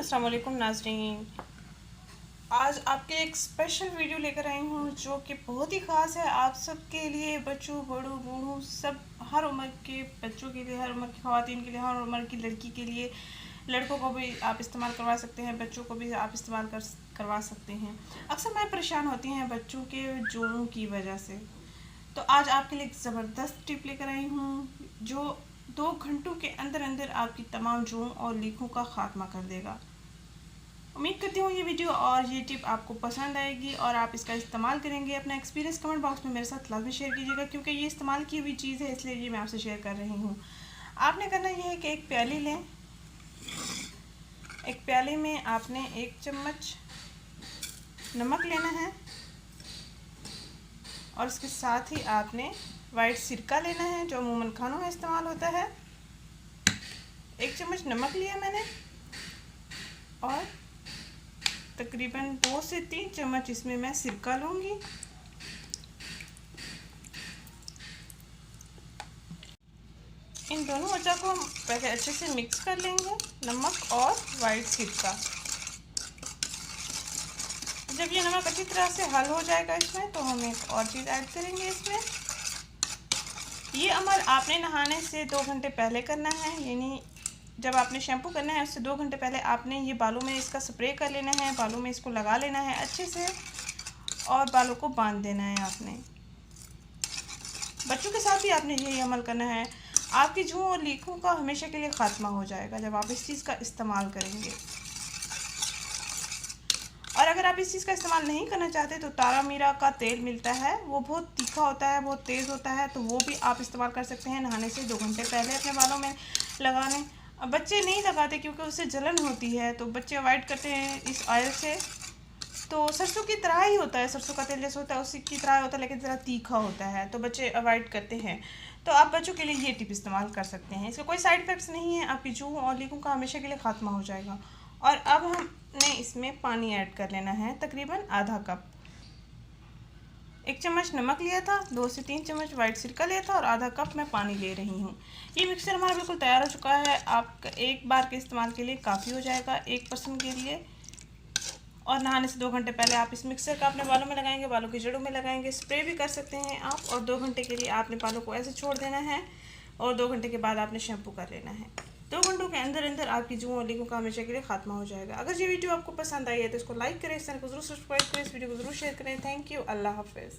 अस्सलाम वालेकुम नाज़रीन। आज आपके एक स्पेशल वीडियो लेकर आई हूँ जो कि बहुत ही ख़ास है आप सबके लिए, बच्चों बड़ों बूढ़ों सब, हर उम्र के बच्चों के लिए, हर उम्र की ख़वातीन के लिए, हर उम्र की लड़की के लिए। लड़कों को भी आप इस्तेमाल करवा सकते हैं, बच्चों को भी आप इस्तेमाल करवा सकते हैं। अक्सर मैं परेशान होती हैं बच्चों के जोड़ों की वजह से, तो आज आपके लिए एक ज़बरदस्त टिप लेकर आई हूँ जो 2 घंटों के अंदर अंदर आपकी तमाम जोड़ों और लीकों का खात्मा कर देगा। उम्मीद करती हूँ ये वीडियो और ये टिप आपको पसंद आएगी और आप इसका इस्तेमाल करेंगे। अपना एक्सपीरियंस कमेंट बॉक्स में मेरे साथ लाजमी शेयर कीजिएगा, क्योंकि ये इस्तेमाल की हुई चीज़ है इसलिए ये मैं आपसे शेयर कर रही हूँ। आपने करना ये है कि एक प्याली लें। एक प्याले में आपने 1 चम्मच नमक लेना है और इसके साथ ही आपने वाइट सिरका लेना है जो अमूमन खानों में इस्तेमाल होता है। 1 चम्मच नमक लिया मैंने और तकरीबन 2 से 3 चम्मच इसमें मैं सिरका लूँगी। इन दोनों अज्जा को हम पहले अच्छे से मिक्स कर लेंगे, नमक और वाइट सिरका। जब ये नमक अच्छी तरह से हल हो जाएगा इसमें, तो हम एक और चीज़ ऐड करेंगे इसमें। ये अमल आपने नहाने से 2 घंटे पहले करना है, यानी जब आपने शैम्पू करना है उससे 2 घंटे पहले आपने ये बालों में इसका स्प्रे कर लेना है, बालों में इसको लगा लेना है अच्छे से और बालों को बांध देना है आपने। बच्चों के साथ भी आपने यही अमल करना है। आपकी जूं और लीकों का हमेशा के लिए ख़ात्मा हो जाएगा जब आप इस चीज़ का इस्तेमाल करेंगे। और अगर आप इस चीज़ का इस्तेमाल नहीं करना चाहते तो तारा मीरा का तेल मिलता है, वो बहुत तीखा होता है, बहुत तेज़ होता है, तो वो भी आप इस्तेमाल कर सकते हैं नहाने से 2 घंटे पहले अपने बालों में लगाने। अब बच्चे नहीं लगाते क्योंकि उससे जलन होती है, तो बच्चे अवॉइड करते हैं इस ऑयल से। तो सरसों की तरह ही होता है, सरसों का तेल जैसे होता है उसी की तरह होता है, लेकिन ज़रा तीखा होता है, तो बच्चे अवॉइड करते हैं। तो आप बच्चों के लिए ये टिप इस्तेमाल कर सकते हैं। इसका कोई साइड इफ़ेक्ट्स नहीं है, आपकी जूं और लीकों का हमेशा के लिए ख़ात्मा हो जाएगा। और अब हमने इसमें पानी ऐड कर लेना है, तकरीबन आधा कप। 1 चम्मच नमक लिया था, 2 से 3 चम्मच वाइट सिरका लिया था और आधा कप मैं पानी ले रही हूँ। ये मिक्सर हमारा बिल्कुल तैयार हो चुका है। आपका एक बार के इस्तेमाल के लिए काफ़ी हो जाएगा, 1 पर्सन के लिए। और नहाने से 2 घंटे पहले आप इस मिक्सर का अपने बालों में लगाएंगे, बालों की जड़ों में लगाएंगे, स्प्रे भी कर सकते हैं आप। और 2 घंटे के लिए आपने बालों को ऐसे छोड़ देना है और 2 घंटे के बाद आपने शैम्पू कर लेना है। 2 घंटों के अंदर अंदर आपकी जूं और लीकों का हमेशा के लिए खात्मा हो जाएगा। अगर ये वीडियो आपको पसंद आई है तो इसको लाइक करें, इस चैनल को जरूर सब्सक्राइब करें, इस वीडियो को जरूर शेयर करें। थैंक यू, अल्लाह हाफिज़।